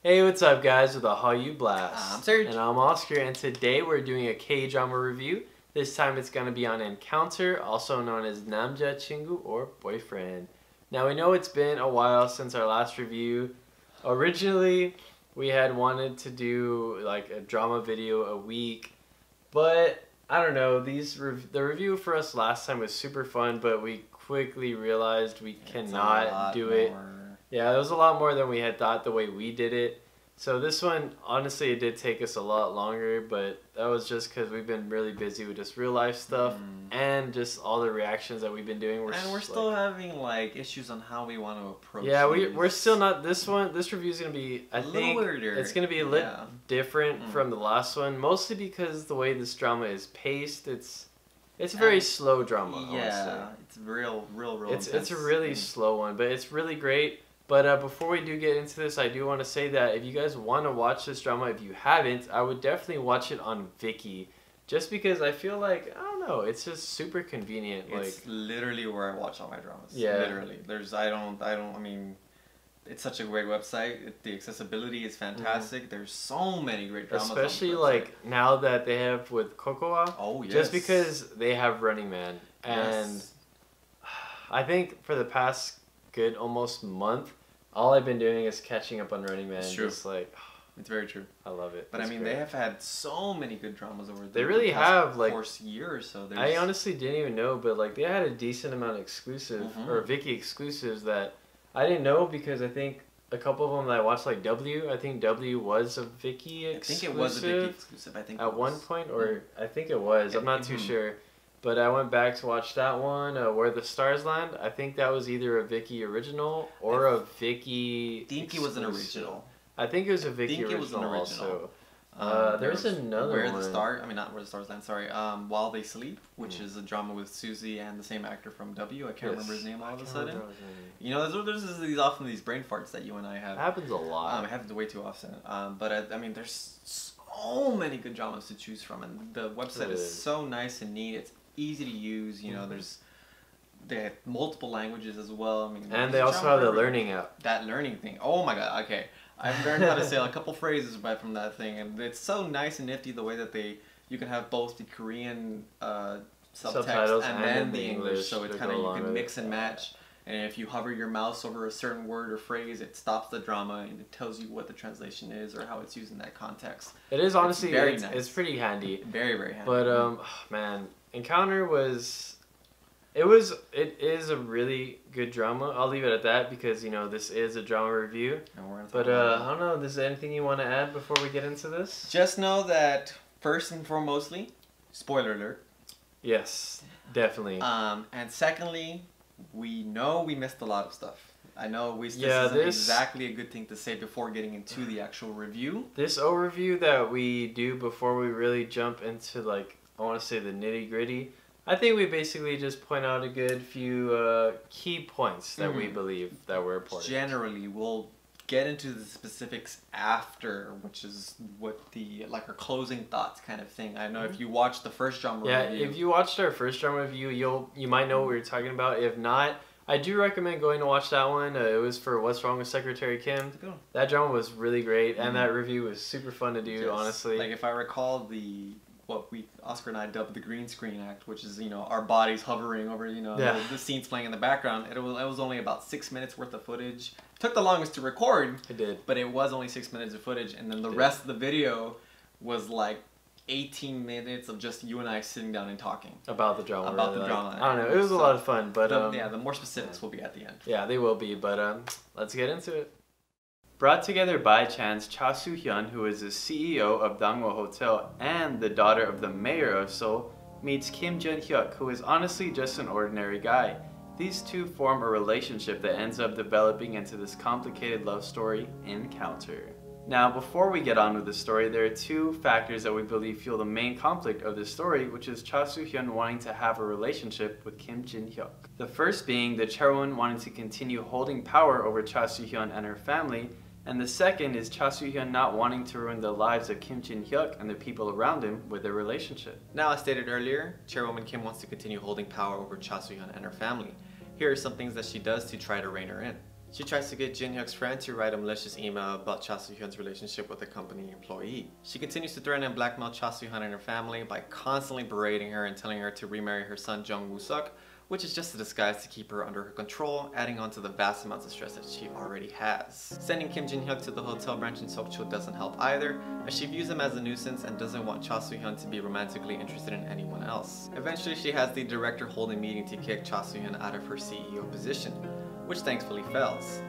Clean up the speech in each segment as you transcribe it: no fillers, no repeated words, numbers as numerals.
Hey, what's up guys with a Hallyu Blast. I'm Serg. And I'm Oscar, and today we're doing a K-drama review. This time it's going to be on Encounter, also known as 남자친구 or boyfriend. Now we know it's been a while since our last review. Originally, we had wanted to do like a drama video a week, but I don't know, the review for us last time was super fun, but we quickly realized we cannot do it. Yeah, it was a lot more than we had thought the way we did it. So this one, honestly, it did take us a lot longer, but that was just because we've been really busy with just real life stuff and just all the reactions that we've been doing. We're still having like issues on how we want to approach. Yeah, we're still not. This review is gonna be, I think, weirder. It's gonna be a little different from the last one, mostly because the way this drama is paced. It's a very slow drama. Yeah, honestly. it's real. It's a really slow one, but it's really great. But before we do get into this, I do want to say that if you guys want to watch this drama, if you haven't, I would definitely watch it on VIKI. Just because I feel like, I don't know, it's just super convenient. It's literally where I watch all my dramas. Yeah. Literally. I mean, it's such a great website. The accessibility is fantastic. There's so many great dramas. Especially like now that they have with Cocoa. Oh, yes. Just because they have Running Man. And I think for the past good almost month, all I've been doing is catching up on Running Man. It's true. Just like, it's very true. I love it. But I mean, they have had so many good dramas over They really have, like, year or so. I honestly didn't even know, but like they had a decent amount of exclusive or VIKI exclusives that I didn't know, because I think a couple of them that I watched, like W. I think W was a VIKI exclusive. I think it was a VIKI exclusive. I think at one point, or I think it was. I'm not too sure. But I went back to watch that one, Where the Stars Land. I think that was either a VIKI original or a VIKI. I think it was an original. I think it was a VIKI original also. There's another one. Not Where the Stars Land, sorry. While They Sleep, which is a drama with Susie and the same actor from W. I can't remember his name all of a sudden. You know, there's these brain farts that you and I have. It happens a lot. It happens way too often. But I mean, there's so many good dramas to choose from, and the website is so nice and neat. It's easy to use. You know, they have multiple languages as well. I mean, and they also have the learning app. That learning thing. Oh my god. Okay, I've learned how to say a couple phrases from that thing, and it's so nice and nifty the way that you can have both the Korean subtext and then the English, so it's kind of, you can mix and match. And if you hover your mouse over a certain word or phrase, it stops the drama and it tells you what the translation is or how it's used in that context. It is honestly very nice. It's pretty handy. Very, very handy. But man, Encounter it is a really good drama. I'll leave it at that, because you know this is a drama review. But I don't know, is there anything you want to add before we get into this? Just know that first and foremostly, spoiler alert. Yes, definitely. And secondly, we know we missed a lot of stuff. I know this isn't exactly a good thing to say before getting into the actual review. This overview that we do before we really jump into, like, I want to say the nitty gritty, I think we basically just point out a good few key points that we believe that were important. Generally, we'll get into the specifics after, which is what our closing thoughts kind of thing. I know if you watched the first drama review. Yeah, if you watched our first drama review, you might know what we were talking about. If not, I do recommend going to watch that one. It was for What's Wrong with Secretary Kim. That drama was really great, and that review was super fun to do, honestly. Like, if I recall what Oscar and I dubbed the green screen act, which is, you know, our bodies hovering over, you know, the scenes playing in the background. It was only about 6 minutes worth of footage. It took the longest to record. It did. But it was only 6 minutes of footage, and then the rest of the video was like 18 minutes of just you and I sitting down and talking about the drama. I don't know. It was a lot of fun, but the more specifics will be at the end. Yeah, they will be. But let's get into it. Brought together by chance, Cha Soo-hyun, who is the CEO of Dangwon Hotel and the daughter of the mayor of Seoul, meets Kim Jun-hyuk, who is honestly just an ordinary guy. These two form a relationship that ends up developing into this complicated love story, Encounter. Now, before we get on with the story, there are two factors that we believe fuel the main conflict of this story, which is Cha Soo-hyun wanting to have a relationship with Kim Jin-hyuk. The first being the chairwoman wanting to continue holding power over Cha Soo-hyun and her family, and the second is Cha Soo-hyun not wanting to ruin the lives of Kim Jin-hyuk and the people around him with their relationship. Now, as stated earlier, Chairwoman Kim wants to continue holding power over Cha Soo-hyun and her family. Here are some things that she does to try to rein her in. She tries to get Jin Hyuk's friend to write a malicious email about Cha Soo-hyun's relationship with a company employee. She continues to threaten and blackmail Cha Soo-hyun and her family by constantly berating her and telling her to remarry her son Jung Woo-suk, which is just a disguise to keep her under her control, adding on to the vast amounts of stress that she already has. Sending Kim Jin Hyuk to the hotel branch in Sokcho doesn't help either, as she views him as a nuisance and doesn't want Cha Soo-hyun to be romantically interested in anyone else. Eventually, she has the director hold a meeting to kick Cha Soo-hyun out of her CEO position, which thankfully fails.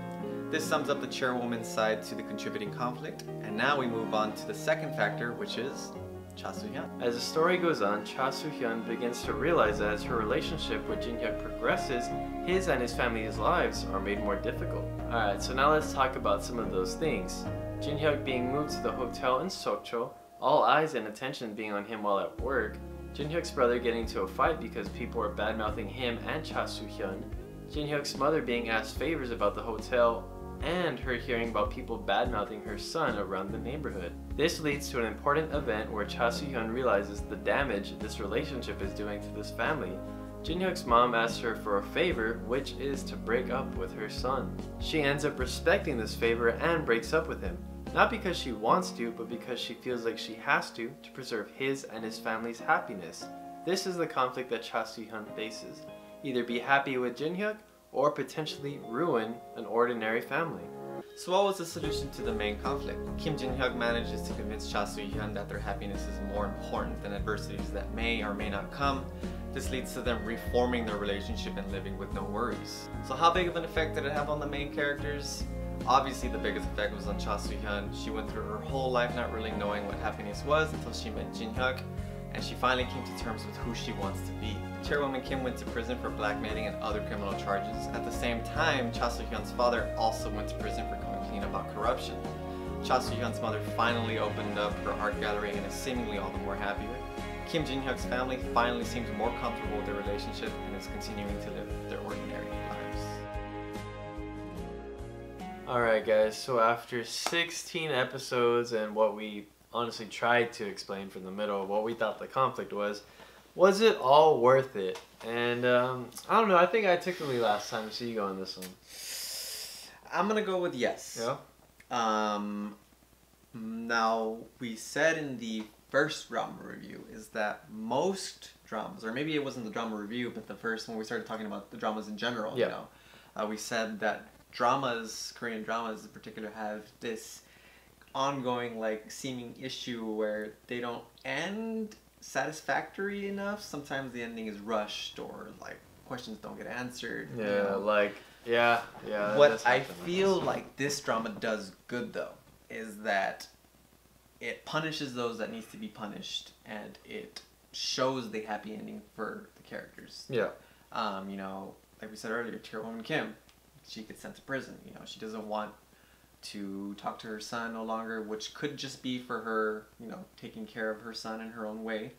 This sums up the chairwoman's side to the contributing conflict, and now we move on to the second factor, which is Cha Soo-hyun. As the story goes on, Cha Soo-hyun begins to realize that as her relationship with Jin Hyuk progresses, his and his family's lives are made more difficult. Alright, so now let's talk about some of those things. Jin Hyuk being moved to the hotel in Sokcho, all eyes and attention being on him while at work, Jin Hyuk's brother getting into a fight because people were bad-mouthing him and Cha Soo-hyun, Jin Hyuk's mother being asked favors about the hotel, and her hearing about people bad-mouthing her son around the neighborhood. This leads to an important event where Cha Soo-hyun realizes the damage this relationship is doing to this family. Jin Hyuk's mom asks her for a favor, which is to break up with her son. She ends up respecting this favor and breaks up with him. Not because she wants to, but because she feels like she has to preserve his and his family's happiness. This is the conflict that Cha Soo-hyun faces. Either be happy with Jin Hyuk, or potentially ruin an ordinary family. So what was the solution to the main conflict? Kim Jin Hyuk manages to convince Cha Soo-hyun that their happiness is more important than adversities that may or may not come. This leads to them reforming their relationship and living with no worries. So how big of an effect did it have on the main characters? Obviously the biggest effect was on Cha Soo-hyun. She went through her whole life not really knowing what happiness was until she met Jin Hyuk, and she finally came to terms with who she wants to be. Chairwoman Kim went to prison for blackmailing and other criminal charges. At the same time, Cha Soo-hyun's father also went to prison for coming clean about corruption. Cha Soo-hyun's mother finally opened up her art gallery and is seemingly all the more happier. Kim Jin Hyuk's family finally seems more comfortable with their relationship and is continuing to live their ordinary lives. Alright guys, so after 16 episodes and what we honestly tried to explain from the middle of what we thought the conflict was it all worth it? And I don't know, I think I took the lead last time, so you go on this one. I'm gonna go with yes. Yeah? Now, we said in the first drama review is that most dramas, or maybe it wasn't the drama review, but the first when we started talking about the dramas in general, yeah. You know, we said that dramas, Korean dramas in particular, have this ongoing like seeming issue where they don't end satisfactory enough. Sometimes the ending is rushed or like questions don't get answered. Yeah, you know? like yeah. What I feel like this drama does good though is that it punishes those that needs to be punished and it shows the happy ending for the characters. Yeah. You know, like we said earlier, Chairwoman Kim, she gets sent to prison. You know, she doesn't want to talk to her son no longer, which could just be for her, you know, taking care of her son in her own way.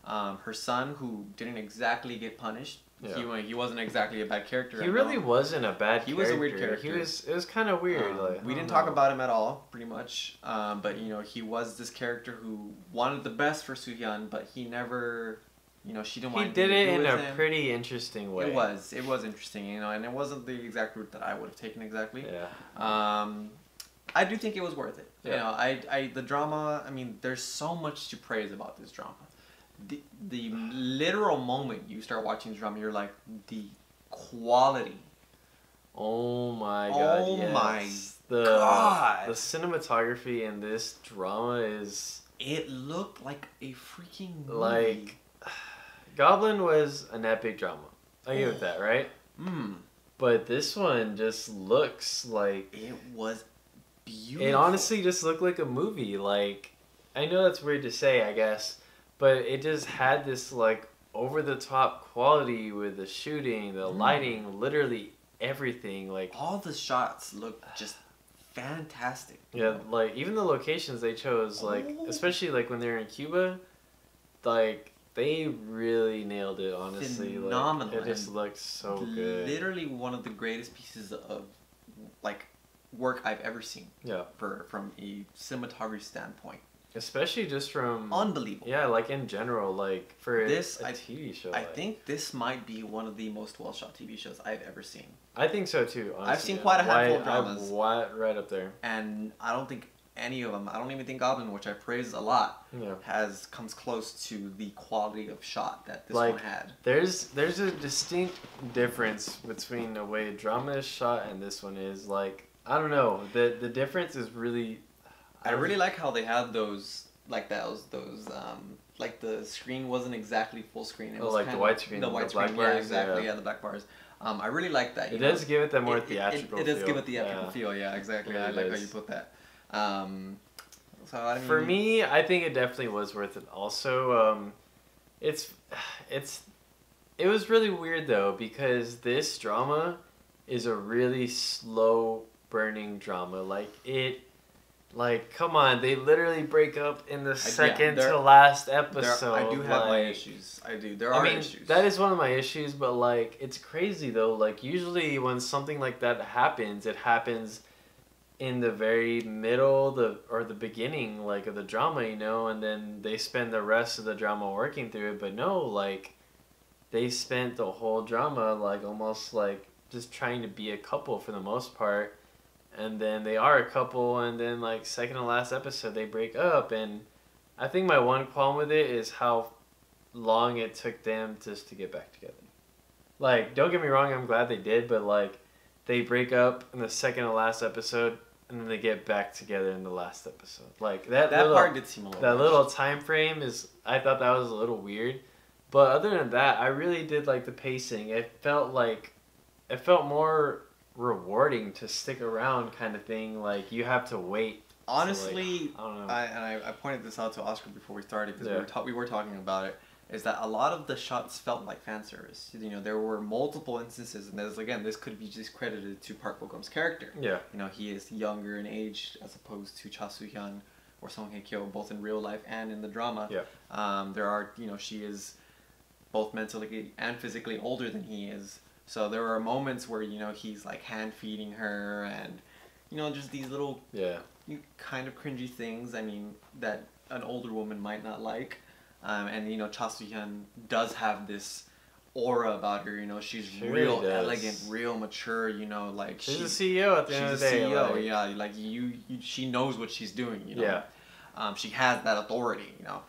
Her son, who didn't exactly get punished, yeah. he wasn't exactly a bad character. He really wasn't a bad character. He was a weird character. It was kind of weird. We didn't talk about him at all, pretty much. But, you know, he was this character who wanted the best for Soo-hyun, but he never, you know, she didn't want to to do it in a him. pretty interesting way. It was interesting, you know, and it wasn't the exact route that I would have taken exactly. Yeah. I do think it was worth it. Yeah. You know, the drama, I mean, there's so much to praise about this drama. The literal moment you start watching this drama, you're like, the quality. Oh my god, oh yes. my god. The cinematography in this drama is... It looked like a freaking movie. Like, Goblin was an epic drama. I give it that, right? But this one just looks like... It was beautiful. It honestly just looked like a movie. Like, I know that's weird to say, I guess, but it just had this like over-the-top quality with the shooting, the lighting, literally everything. Like all the shots look just fantastic. Yeah, like even the locations they chose, like especially like when they're in Cuba, like they really nailed it. Honestly, phenomenal. Like, it just looked so good. Literally one of the greatest pieces of like work I've ever seen. Yeah. From a cinematography standpoint. Especially just from unbelievable. Yeah, like in general, like for this a TV show. I think this might be one of the most well shot TV shows I've ever seen. I think so too. Honestly. I've seen quite a handful of dramas. Right up there. And I don't think any of them. I don't even think Goblin, which I praise a lot, comes close to the quality of shot that this one had. There's a distinct difference between the way drama is shot and this one is. Like, I don't know, the difference is really. I really like how they had those like the screen wasn't exactly full screen. It was like the widescreen. The widescreen, yeah, exactly. Yeah, the black bars. I really like that. It does give it that more theatrical. It does give it theatrical feel. Yeah, exactly. I like how you put that. So I mean, for me, I think it definitely was worth it. Also, it was really weird though because this drama is a really slow burning drama. Like, come on, they literally break up in the second to last episode. I do have my issues. I do. There are issues. That is one of my issues, but like, it's crazy though. Like, usually when something like that happens, it happens in the very middle, or the beginning, like, of the drama, you know, and then they spend the rest of the drama working through it. But no, like, they spent the whole drama, like, almost like just trying to be a couple for the most part. And then they are a couple, and then, like, second to last episode, they break up. And I think my one qualm with it is how long it took them just to get back together. Like, don't get me wrong, I'm glad they did, but, like, they break up in the second to last episode, and then they get back together in the last episode. Like, that part did seem a little that little time frame is, I thought that was a little weird. But other than that, I really did like the pacing. It felt more rewarding to stick around, kind of thing. Like, you have to wait. Honestly, I don't know. I pointed this out to Oscar before we started because we were talking about it. Is that a lot of the shots felt like fan service? You know, there were multiple instances, and this could be just credited to Park Bo Gum's character. Yeah. You know, he is younger in age as opposed to Cha Soo Hyun or Song Hye Kyo, both in real life and in the drama. Yeah. There are, you know, she is both mentally and physically older than he is. So there are moments where, you know, he's like hand feeding her and, you know, just these little kind of cringy things, I mean, that an older woman might not like. And, you know, Cha Soo Hyun does have this aura about her, you know, she's real really elegant, real mature, you know, like she's a CEO at the end of the day. She's a CEO, like she knows what she's doing, you know. Yeah. She has that authority, you know.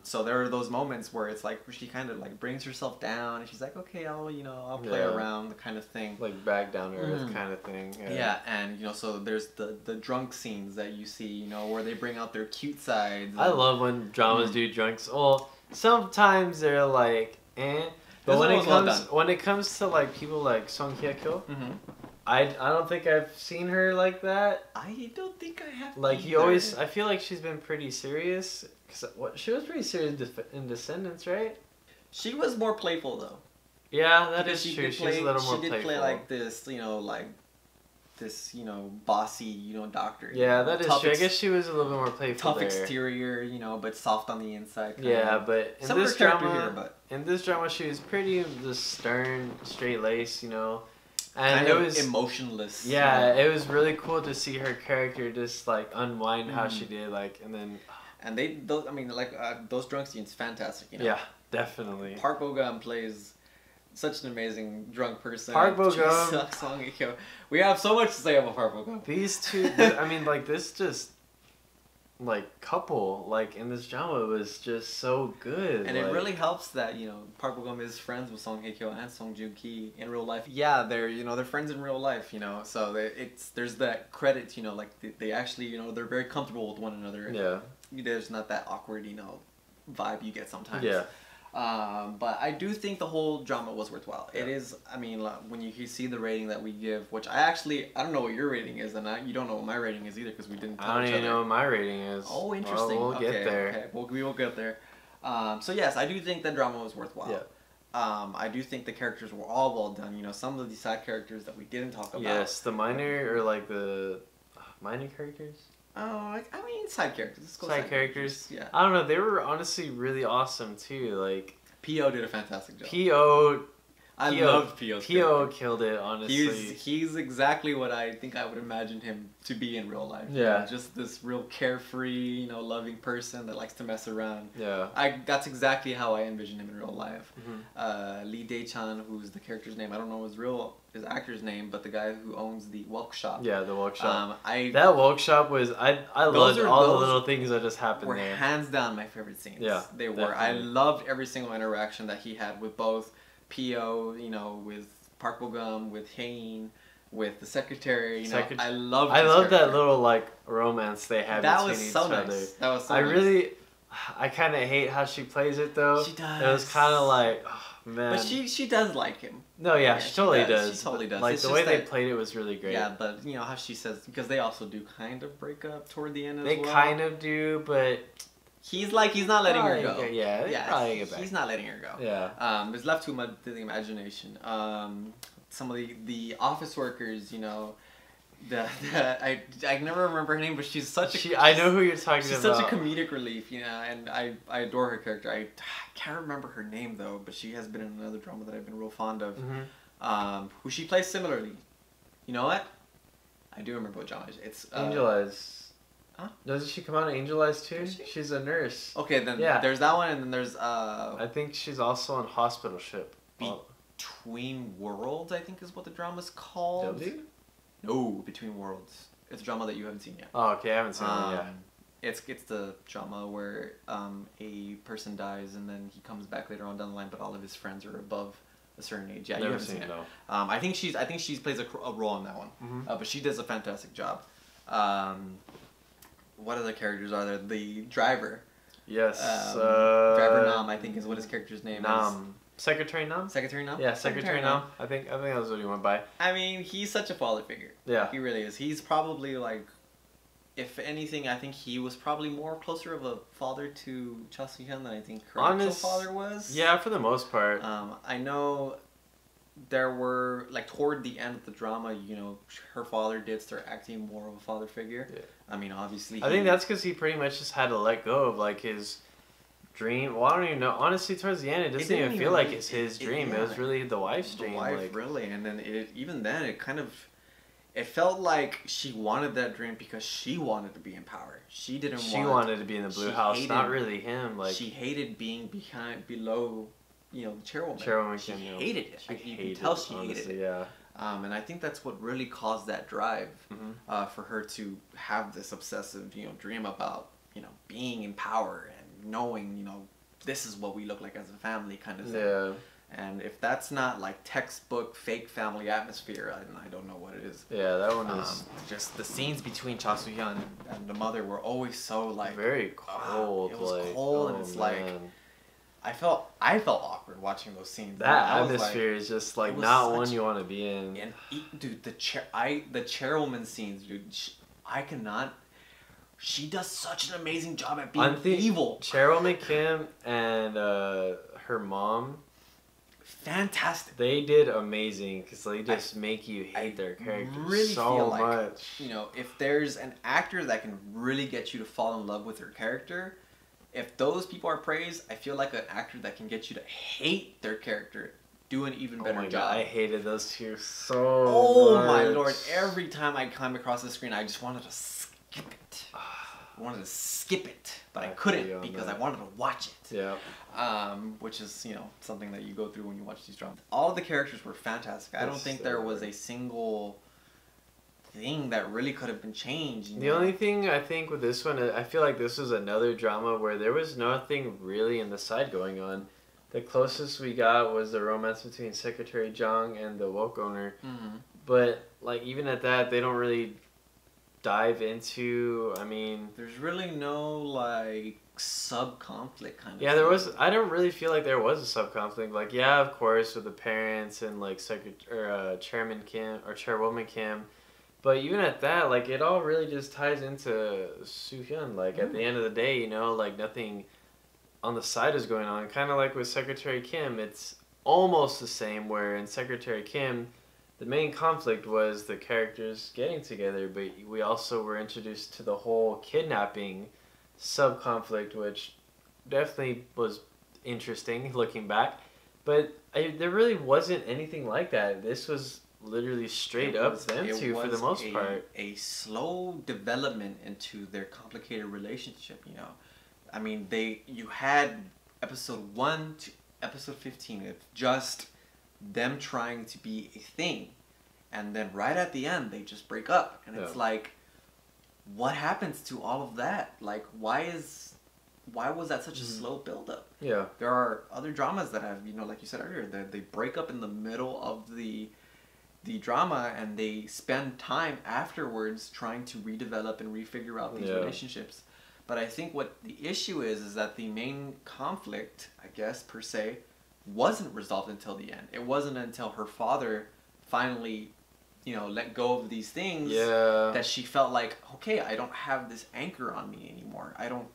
So there are those moments where it's like she kind of like brings herself down and she's like, okay, I'll play around, the kind of thing. Like back down to earth kind of thing. Yeah, and, you know, so there's the drunk scenes that you see, you know, where they bring out their cute sides. I love when dramas do drunks. Well, sometimes they're like, but when it comes to like people like Song Hye Kyo, I don't think I've seen her like that. I don't think I have. Like I feel like she's been pretty serious. She was pretty serious in Descendants, right? She was more playful though. Yeah, that is true. She's a little more playful. She did play like this, you know, this, you know, bossy, you know, doctor. Yeah, that is true. I guess she was a little bit more playful. Tough exterior, you know, but soft on the inside. Yeah, but in this drama, she was pretty just stern, straight laced, you know. And kind of emotionless. Yeah, it was really cool to see her character just like unwind how she did, like, and then. And those drunk scenes, fantastic, you know. Yeah, definitely. Park Bo Gum plays such an amazing drunk person. Park Bo Gum. We have so much to say about Park Bo Gum. These two, I mean, like, this just, like, couple, like, in this drama was just so good. And it really helps that, you know, Park Bo Gum is friends with Song Hye Kyo and Song Joong Ki in real life. Yeah, they're friends in real life, you know, so there's that credit, you know, like, they actually, you know, they're very comfortable with one another. Yeah. There's not that awkward, you know, vibe you get sometimes. Yeah. But I do think the whole drama was worthwhile. Yeah. It is, I mean, when you see the rating that we give, which I don't know what your rating is, and you don't know what my rating is either because we didn't tell each other. I don't even know what my rating is. Oh, interesting. We'll get there. Okay. Well, we will get there. So yes, I do think the drama was worthwhile. Yeah. I do think the characters were all well done. You know, some of the side characters that we didn't talk about. Yes, the minor, or like the minor characters? Oh, I mean, side characters. Let's go side characters. Yeah. I don't know. They were honestly really awesome too. Like, P.O. did a fantastic job. P.O. I loved Pio's Pio killed it, honestly. He's exactly what I think I would imagine him to be in real life. Yeah. Just this real carefree, you know, loving person that likes to mess around. Yeah. That's exactly how I envision him in real life. Lee Dae-chan, who's the character's name, I don't know his actor's name, but the guy who owns the workshop. Yeah, the workshop. That workshop was I loved all the little things that just happened were there. Hands down my favorite scenes. Yeah, they were. Definitely. I loved every single interaction that he had with both Pio, you know, with Park Bo-gum, with Hain, with the secretary. You know, I loved that little like romance they had between each other. That was so nice. I kind of hate how she plays it though. She does. It was kind of like, oh, man. But she does like him. No, yeah, she totally does. She totally does. Like it's the way they played it was really great. Yeah, but you know how she says, because they also do kind of break up toward the end as well. They kind of do, but he's not letting her go. Yeah, probably get back. He's not letting her go. Yeah. There's left too much to the imagination. Some of the office workers, you know, I never remember her name, but she's such a. I know who you're talking about. She's such a comedic relief, you know, and I adore her character. I can't remember her name though, but she has been in another drama that I've been real fond of. Who she plays similarly. You know what? I do remember what drama it's. Angel Eyes. Huh? Doesn't she come out in Angel Eyes too? She's a nurse. Okay, then there's that one, and then there's I think she's also on Hospital Ship. Between Worlds, I think is what the drama's called. W? No, Between Worlds. It's a drama that you haven't seen yet. Oh, okay, I haven't seen it yet. It's the drama where a person dies and then he comes back later on down the line, but all of his friends are above a certain age. Yeah, you haven't seen it. No. I think she plays a role in that one, but she does a fantastic job. What other characters are there? The driver. Yes. Driver Nam, I think, is what his character's name is. Secretary Nam? Secretary Nam? Yeah, Secretary Nam. I think that was what he went by. I mean, he's such a father figure. Yeah. He really is. He's probably like, if anything, I think he was probably more closer of a father to Cha Soo-hyun than I think her actual father was. Yeah, for the most part. I know there were, like, toward the end of the drama, you know, her father did start acting more of a father figure. Yeah. I mean, obviously. I think that's because he pretty much just had to let go of, like, his dream. Well, I don't even know. Honestly, towards the end, it doesn't even feel like it's his dream. It was really the wife's dream. The wife, really. And then it felt like she wanted that dream because she wanted to be in power. She wanted to be in the blue house, not really him. Like, she hated being below, you know, the chairwoman. She hated it. You can tell she hated it. Yeah. And I think that's what really caused that drive for her to have this obsessive, you know, dream about, you know, being in power and knowing, you know, this is what we look like as a family kind of thing. Yeah. And if that's not like textbook fake family atmosphere, I don't know what it is. Yeah, that one is just the scenes between Cha Soo-hyun and the mother were always so like very cold. It was cold, and it's like I felt awkward watching those scenes. That atmosphere is just like not one you want to be in. And dude, the chairwoman scenes, dude, I cannot. She does such an amazing job at being evil. Chairwoman Kim and her mom. Fantastic. They did amazing because they just make you hate their characters really so much. You know, if there's an actor that can really get you to fall in love with their character, if those people are praised, I feel like an actor that can get you to hate their character do an even better job. God, I hated those two so much. Oh my lord! Every time I climb across the screen, I just wanted to skip it. I wanted to skip it, but I couldn't because I wanted to watch it. Yeah. Which is, you know, something that you go through when you watch these dramas. All of the characters were fantastic. I don't think there was a single thing that really could have been changed. The only thing I think with this one, I feel like this was another drama where there was nothing really in the side going on. The closest we got was the romance between Secretary Jung and the woke owner. But, like, even at that, they don't really dive into, I mean, there's really no like sub-conflict kind of thing. There was, I don't really feel like there was a sub-conflict. Like, yeah, of course, with the parents and like Chairman Kim or Chairwoman Kim, but even at that, like, it all really just ties into Soo-hyun. Like, at the end of the day, you know, like, nothing on the side is going on. Kind of like with Secretary Kim, it's almost the same, where in Secretary Kim, the main conflict was the characters getting together, but we also were introduced to the whole kidnapping sub-conflict, which definitely was interesting looking back. But there really wasn't anything like that. This was literally straight up them two for the most part. A slow development into their complicated relationship, you know. I mean, you had episode 1 to episode 15 of just them trying to be a thing, and then right at the end they just break up, and it's like, what happens to all of that? Like, why was that such a slow build-up? Yeah. There are other dramas that have, you know, like you said earlier, they break up in the middle of the drama, and they spend time afterwards trying to redevelop and refigure out these relationships. But I think what the issue is that the main conflict, I guess, per se, wasn't resolved until the end. It wasn't until her father finally, you know, let go of these things that she felt like, okay, I don't have this anchor on me anymore. I don't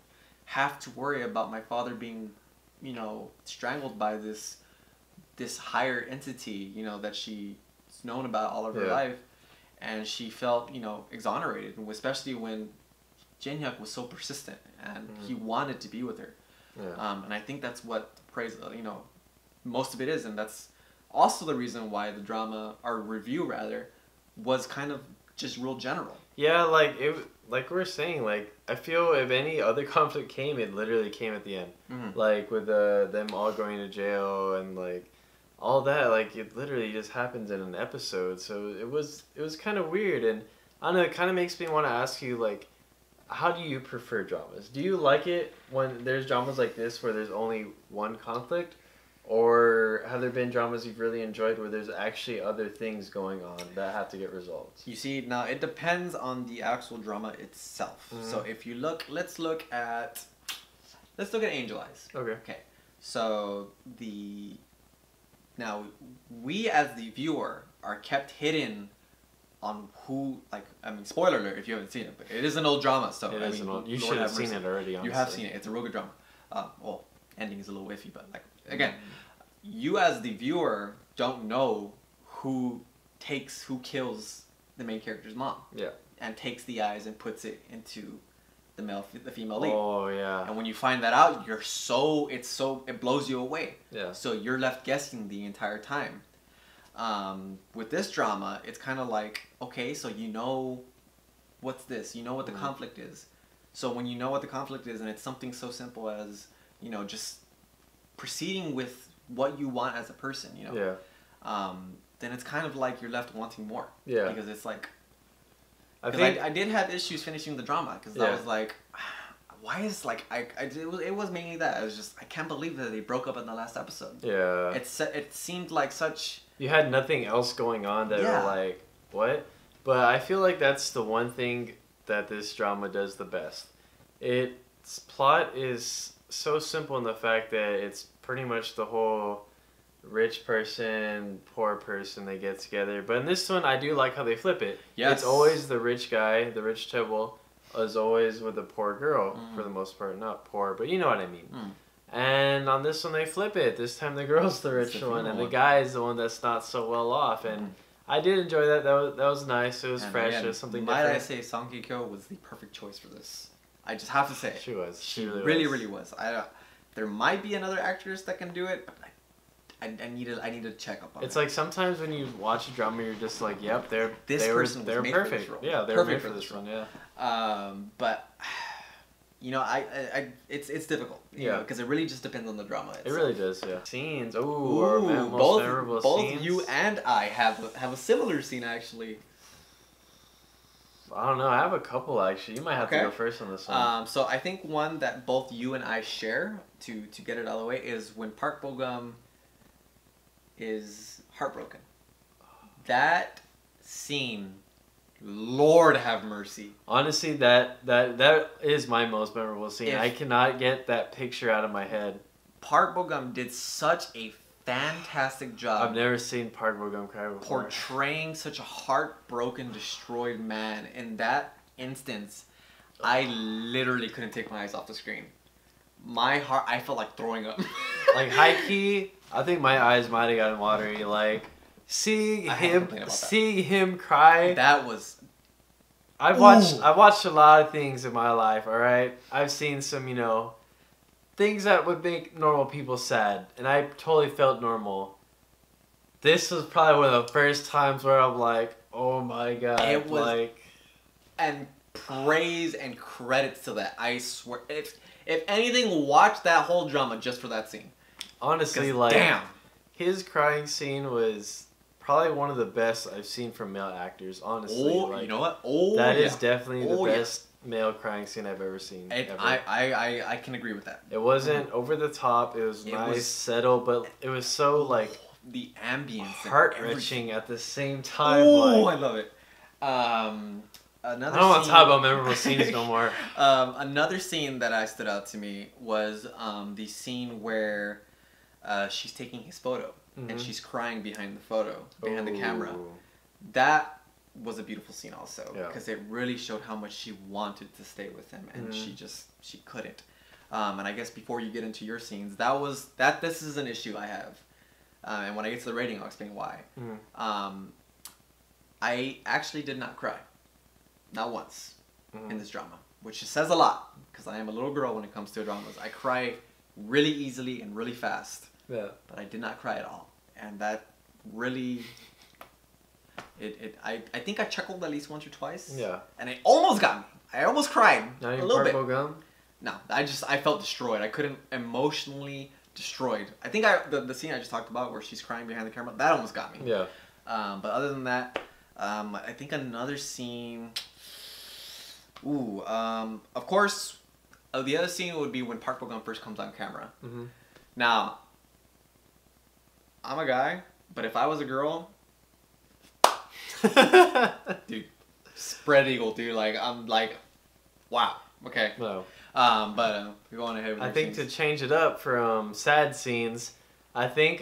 have to worry about my father being, you know, strangled by this higher entity, you know, that she's known about all of her life. And she felt, you know, exonerated, especially when Jin-hyuk was so persistent and he wanted to be with her. And I think that's what praise, you know, most of it is, and that's also the reason why the drama, or review rather, was kind of just real general. Yeah, like we're saying, like, I feel if any other conflict came, it literally came at the end. Like with them all going to jail and like all that, like it literally just happens in an episode. So it was kind of weird, and I don't know, it kind of makes me want to ask you, like, how do you prefer dramas? Do you like it when there's dramas like this where there's only one conflict? Or have there been dramas you've really enjoyed where there's actually other things going on that have to get resolved? You see, now it depends on the actual drama itself. So if you look, let's look at Angel Eyes. Okay. So now we as the viewer are kept hidden on who, like, I mean, spoiler alert if you haven't seen it, but it is an old drama, so it is an old, you should have seen it already, honestly. You have seen it. It's a real good drama. Well, ending is a little iffy, but like, again, you as the viewer don't know who kills the main character's mom. And takes the eyes and puts it into the female lead. Oh yeah. And when you find that out, it blows you away. So you're left guessing the entire time. With this drama, it's kind of like, okay, so you know what's this, you know what the conflict is. So when you know what the conflict is, and it's something so simple as, you know, just proceeding with what you want as a person, you know, then it's kind of like you're left wanting more. Because it's like, I did have issues finishing the drama, because I was like, why is, like, it was mainly that. I was just, I can't believe that they broke up in the last episode. It seemed like such... You had nothing else going on that were like, what? But I feel like that's the one thing that this drama does the best. Its plot is so simple in the fact that it's pretty much the whole rich person, poor person, they get together. But in this one, I do like how they flip it. It's always the rich guy, the rich Tibble, is always with a poor girl, for the most part. Not poor, but you know what I mean. And on this one, they flip it. This time, the girl's the rich one, and the guy is the one that's not so well off. And I did enjoy that. That was nice. It was fresh. It was something different. Might I say, Song Ki-kyo was the perfect choice for this. I just have to say. She was. She really was. There might be another actress that can do it, but I need to check up on it. It's like sometimes when you watch a drama, you're just like, yep, they're perfect. Yeah, they were made for this one. Yeah. But you know, it's difficult. You know, because it really just depends on the drama itself. It really does. Yeah. Scenes. Ooh, most memorable scenes. Both you and I have a similar scene actually. I don't know. I have a couple actually. You might have to go first on this one. So I think one that both you and I share to get it out of the way is when Park Bo-gum is heartbroken. That scene, Lord have mercy. Honestly, that is my most memorable scene. I cannot get that picture out of my head. Park Bo-gum did such a fantastic job. I've never seen Park Bo-gum cry before. Portraying such a heartbroken, destroyed man. In that instance, I literally couldn't take my eyes off the screen. My heart, I felt like throwing up. Like, high key, I think my eyes might have gotten watery. Like, seeing him cry. That was... I've watched a lot of things in my life, alright? I've seen some, you know... things that would make normal people sad, and I totally felt normal. This was probably one of the first times where I'm like, oh my god. It was like, and praise and credits to that. I swear, if anything, watch that whole drama just for that scene. Honestly, like, damn, his crying scene was probably one of the best I've seen from male actors. Honestly, you know what? That is definitely the best male crying scene I've ever seen. Ever. I can agree with that. It wasn't over the top. It was nice, settled, but it was so like the ambience, heart-wrenching at the same time. Oh, like, I love it. Another I don't want to talk about memorable scenes no more. Another scene that I stood out to me was the scene where she's taking his photo and she's crying behind the photo, behind the camera. That was a beautiful scene also because it really showed how much she wanted to stay with him and she couldn't. And I guess before you get into your scenes, this is an issue I have. And when I get to the rating, I'll explain why. I actually did not cry. Not once in this drama, which says a lot because I am a little girl when it comes to dramas. I cry really easily and really fast, but I did not cry at all. And that really, I think I chuckled at least once or twice. Yeah. And it almost got me. I almost cried Not even a little bit. Gum? No, I felt destroyed. I couldn't emotionally destroyed. I think the scene I just talked about where she's crying behind the camera, that almost got me. Yeah. But other than that, I think another scene. Of course, the other scene would be when Park Bo-gum first comes on camera. Now, I'm a guy, but if I was a girl, dude, spread eagle, dude. Like I'm like, wow. Okay. No. But we're going ahead with I think to change it up from sad scenes, I think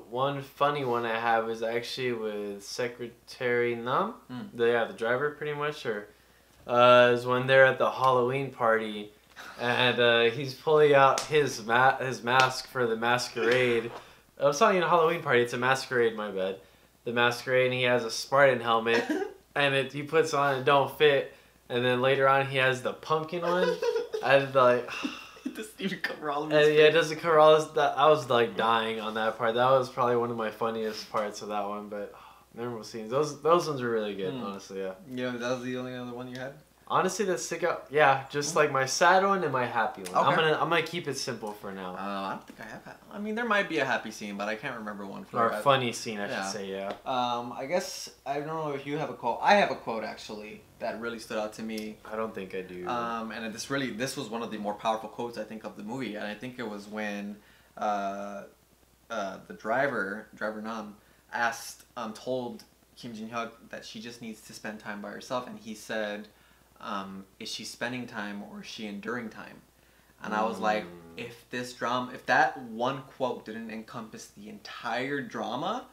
one funny one I have is actually with Secretary Nam, the driver pretty much, or is when they're at the Halloween party, and he's pulling out his mask for the masquerade. Oh, it's not even a Halloween party; it's a masquerade. My bad. The masquerade, and he has a Spartan helmet, and he puts on it don't fit, and then later on he has the pumpkin one. I was like, it doesn't even cover all of his face. Yeah, it doesn't cover all this. I was like dying on that part. That was probably one of my funniest parts of that one. But memorable scenes. Those ones were really good. Honestly, yeah. Yeah, that was the only other one you had. Honestly, that stick out. Yeah, just like my sad one and my happy one. Okay. I'm gonna keep it simple for now. I don't think I have that. I mean, there might be a happy scene, but I can't remember one. Or a funny scene, I should say. Yeah. I guess I don't know if you have a quote. I have a quote actually that really stood out to me. I don't think I do. And this was one of the more powerful quotes I think of the movie, and I think it was when the driver Nam told Kim Jin-hyuk that she just needs to spend time by herself, and he said, is she spending time or is she enduring time? And I was like, if that one quote didn't encompass the entire drama,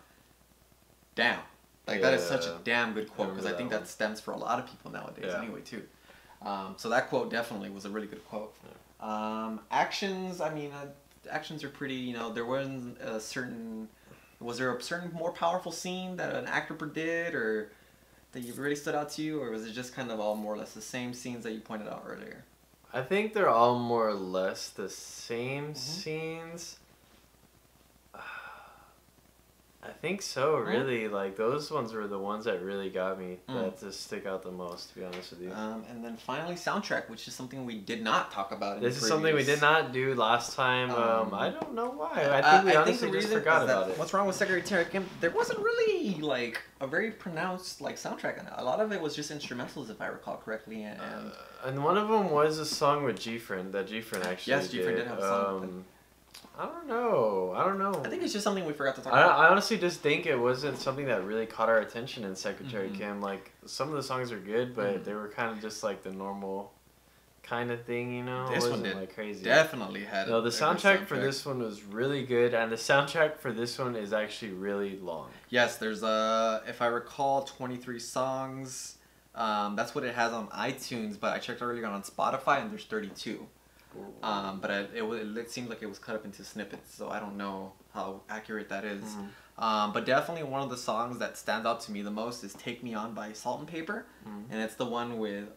damn. Like, that is such a damn good quote, because I think that stems for a lot of people nowadays anyway, too. So that quote definitely was a really good quote. Actions, I mean, actions are pretty, there wasn't was there a certain more powerful scene that an actor did, or that you really stood out to you, or was it just kind of all more or less the same scenes that you pointed out earlier? I think they're all more or less the same scenes. I think so, really. Like, those ones were the ones that really got me, that just stick out the most, to be honest with you. And then finally, soundtrack, which is something we did not talk about. This is something we did not do last time. I don't know why. I think we honestly just forgot about it. What's wrong with Secretary Kim? There wasn't really, like, a very pronounced, like, soundtrack on it. A lot of it was just instrumentals, if I recall correctly. And one of them was a song with G-Friend, that G-Friend actually Yes, G-Friend did have a song. I don't know. I think it's just something we forgot to talk about. I honestly just think it wasn't something that really caught our attention in Secretary Kim. Like, some of the songs are good, but they were kind of just like the normal kind of thing, This it one did like crazy. Definitely had No, the soundtrack for this one was really good, and the soundtrack for this one is actually really long. Yes, there's if I recall, 23 songs. That's what it has on iTunes, but I checked earlier on Spotify, and there's 32. But it seemed like it was cut up into snippets, so I don't know how accurate that is. But definitely one of the songs that stands out to me the most is "Take Me On" by Salt and Paper, and it's the one with,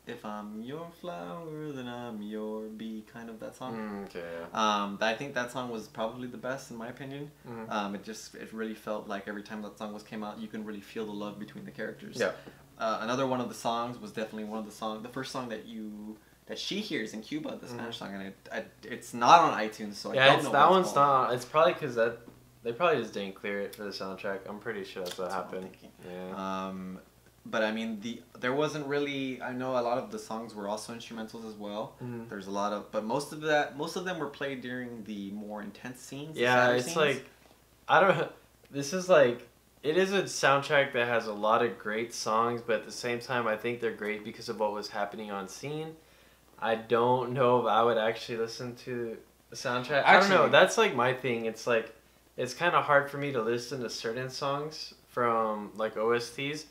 I If I'm your flower, then I'm your bee, kind of that song. Okay. I think that song was probably the best in my opinion. It really felt like every time that song came out, you can really feel the love between the characters. Yeah. Another one of the songs was definitely one of the first song that she hears in Cuba, the Spanish song, and it's not on iTunes, so I don't know. That one's not. It's probably because they probably just didn't clear it for the soundtrack. I'm pretty sure that's what happened. Yeah. But I mean, there wasn't really. I know a lot of the songs were also instrumentals as well. There's a lot of, but most of them were played during the more intense scenes. Yeah, it's scenes. Like, I don't know. This is like, it is a soundtrack that has a lot of great songs, but at the same time, I think they're great because of what was happening on scene. I don't know if I would actually listen to the soundtrack. I don't know. That's like my thing. It's like, it's kind of hard for me to listen to certain songs from like OSTs.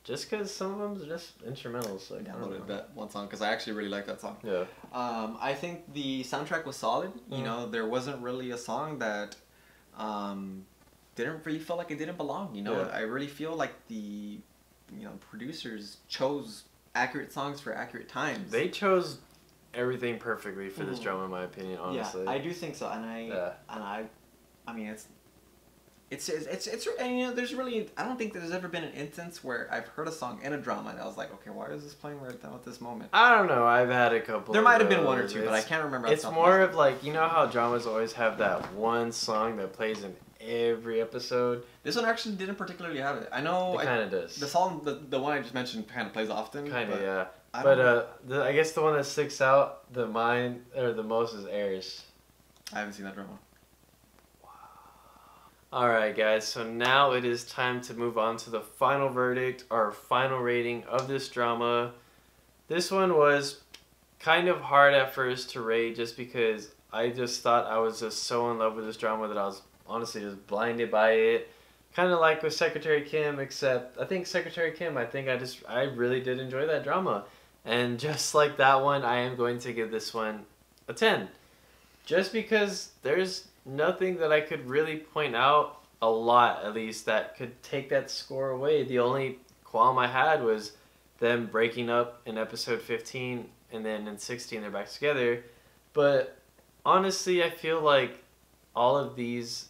Just because some of them are just instrumentals. Like, I downloaded that one song because I actually really like that song. Yeah. I think the soundtrack was solid. You know, there wasn't really a song that didn't really feel like it didn't belong. You know, I really feel like the producers chose accurate songs for accurate times. They chose everything perfectly for this drama, in my opinion. Honestly. Yeah, I do think so, and I mean it's and there's really, I don't think there's ever been an instance where I've heard a song in a drama and I was like, okay, why is this playing right now at this moment? I don't know. I've had a couple. There might have been one or two, but I can't remember. It's more of like, you know how dramas always have that one song that plays in every episode. This one actually didn't particularly have it. I know it kind of does. The song, the one I just mentioned, kind of plays often. Kind of, yeah. But I guess the one that sticks out the most is Airs. I haven't seen that drama. Alright guys, so now it is time to move on to the final verdict, our final rating of this drama. This one was kind of hard at first to rate just because I just thought I was just so in love with this drama that I was honestly just blinded by it. Kind of like with Secretary Kim, except I think Secretary Kim, I really did enjoy that drama. And just like that one, I am going to give this one a 10. Just because there's nothing that I could really point out, a lot at least, that could take that score away. The only qualm I had was them breaking up in episode 15 and then in 16 they're back together. But honestly, I feel like all of these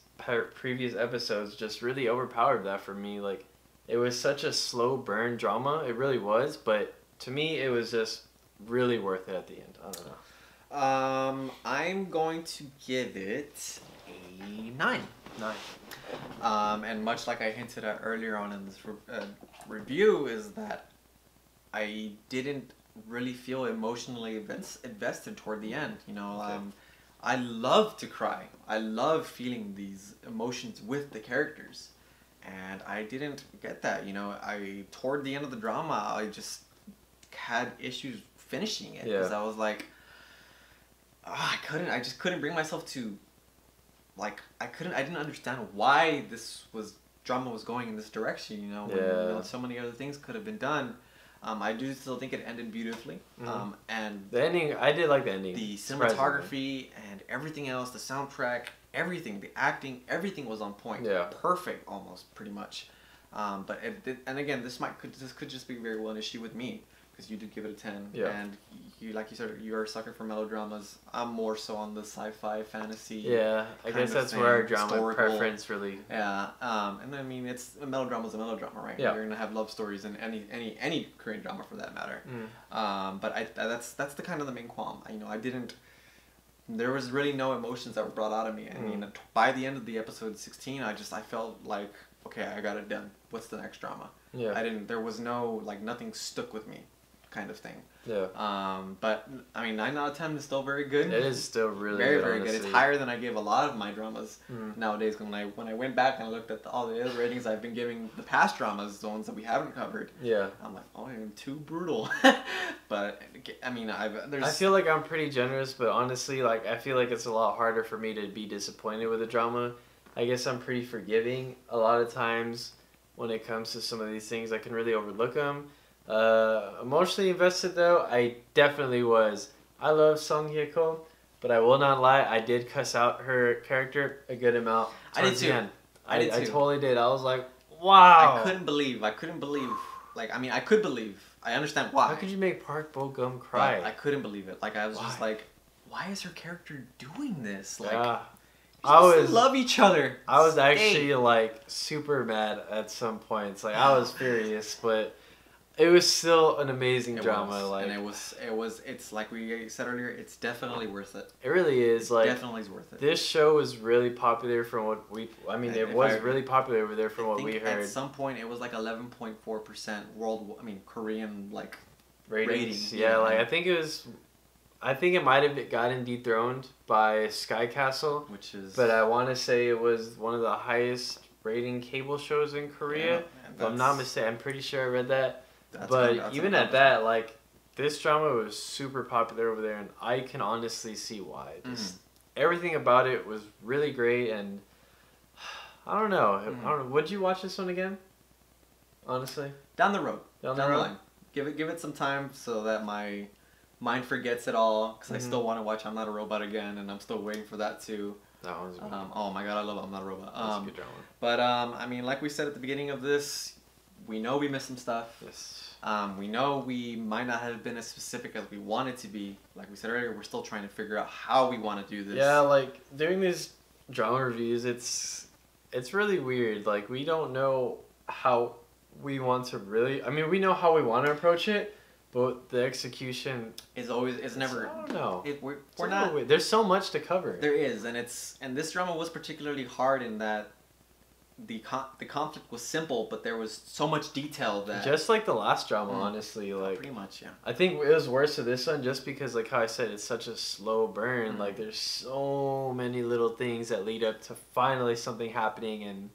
previous episodes just really overpowered that for me. Like, it was such a slow burn drama, it really was, but to me it was just really worth it at the end. I don't know. I'm going to give it a 9. 9. And much like I hinted at earlier on in this review, is that I didn't really feel emotionally invested toward the end. You know, okay. I love to cry. I love feeling these emotions with the characters, and I didn't get that. You know, toward the end of the drama, I just had issues finishing it because I was like, I just couldn't bring myself to, like, I didn't understand why drama was going in this direction, you know, when so many other things could have been done. I do still think it ended beautifully. And the ending, I did like the ending. The cinematography and everything else, the soundtrack, everything, the acting, everything was on point. Yeah. Perfect, almost, pretty much. But and again, this could just be very well an issue with me, because you did give it a 10. Yeah. And you, like you said, you're a sucker for melodramas. I'm more so on the sci-fi, fantasy. Yeah, I guess that's where our drama preference really. Yeah. And I mean, a melodrama's a melodrama, right? Yeah. You're gonna have love stories in any Korean drama for that matter. But that's the kind of the main qualm. You know, there was really no emotions that were brought out of me. I mean, by the end of the episode 16, I felt like, okay, I got it done. What's the next drama? Yeah. There was no, like, nothing stuck with me kind of thing. Yeah. But, I mean, 9 out of 10 is still very good. It is still really very, good, very honestly. Good. It's higher than I give a lot of my dramas nowadays. When I went back and I looked at all the other ratings I've been giving the past dramas, the ones that we haven't covered. Yeah. I'm like, oh, I'm too brutal. But, I mean, I feel like I'm pretty generous, but honestly, like, I feel like it's a lot harder for me to be disappointed with a drama. I guess I'm pretty forgiving a lot of times when it comes to some of these things. I can really overlook them. Emotionally invested though, I definitely was. I love Song Hye-ko, but I will not lie, I did cuss out her character a good amount. I did too. I totally did. I was like, wow. I couldn't believe. Like, I mean, I could believe I understand why. How could you make Park Bo-gum cry? But I couldn't believe it. Like, I was just like, why is her character doing this? Like, I was love each other. I was actually like super mad at some points. Like I was furious, but it was still an amazing drama. Like, and it's like we said earlier, it's definitely worth it. It really is. Like, definitely is worth it. This show was really popular from what we. I mean, it was really popular over there from what we heard. At some point, it was like 11.4% Korean like ratings. Yeah, like I think it was. I think it might have gotten dethroned by Sky Castle, which is. But I want to say it was one of the highest rating cable shows in Korea. If I'm not mistaken, I'm pretty sure I read that. But even at that, like, this drama was super popular over there, and I can honestly see why. Just everything about it was really great, and I don't know. I don't know. Would you watch this one again? Honestly, down the road, down the line. Give it some time so that my mind forgets it all, because I still want to watch I'm Not a Robot again, and I'm still waiting for that too. That one's oh my god, I love I'm Not a Robot. That's a good drama. But I mean, like we said at the beginning of this, we know we missed some stuff. Yes. We know we might not have been as specific as we wanted to be. Like we said earlier, we're still trying to figure out how we want to do this. Yeah, like doing these drama reviews, it's really weird. Like we don't know how we want to really. I mean, we know how we want to approach it. But the execution is never. I don't know. We're not. There's so much to cover. There is, and this drama was particularly hard in that the conflict was simple, but there was so much detail that. Just like the last drama, honestly, like pretty much, yeah. I think it was worse for this one, just because, like how I said, it's such a slow burn. Like there's so many little things that lead up to finally something happening, and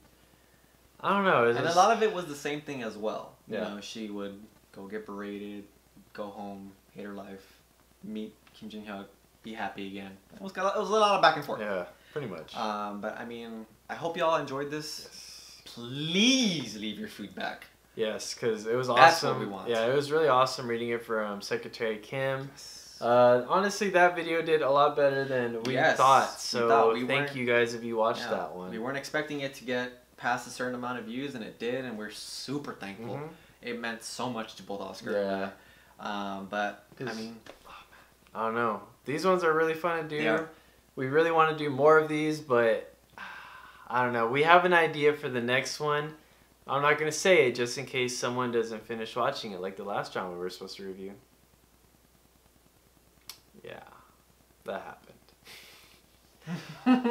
I don't know. And a lot of it was the same thing as well. You know, she would go get berated. Go home, hate her life, meet Kim Jin-hyuk, be happy again. It was a lot of back and forth. Yeah, pretty much. But I mean, I hope y'all enjoyed this. Yes. Please leave your feedback. Yes, because it was awesome. That's what we want. Yeah, it was really awesome reading it from Secretary Kim. Yes. Honestly, that video did a lot better than we thought. So thank you guys if you watched that one. We weren't expecting it to get past a certain amount of views, and it did, and we're super thankful. It meant so much to both Oscar and I. But I mean, I don't know. These ones are really fun to do. We really want to do more of these, but I don't know. We have an idea for the next one. I'm not gonna say it just in case someone doesn't finish watching it, like the last drama we were supposed to review. Yeah, that happened.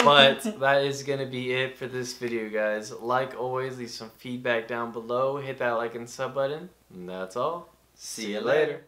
But that is gonna be it for this video, guys. Like always, leave some feedback down below. Hit that like and sub button. And that's all. See you later.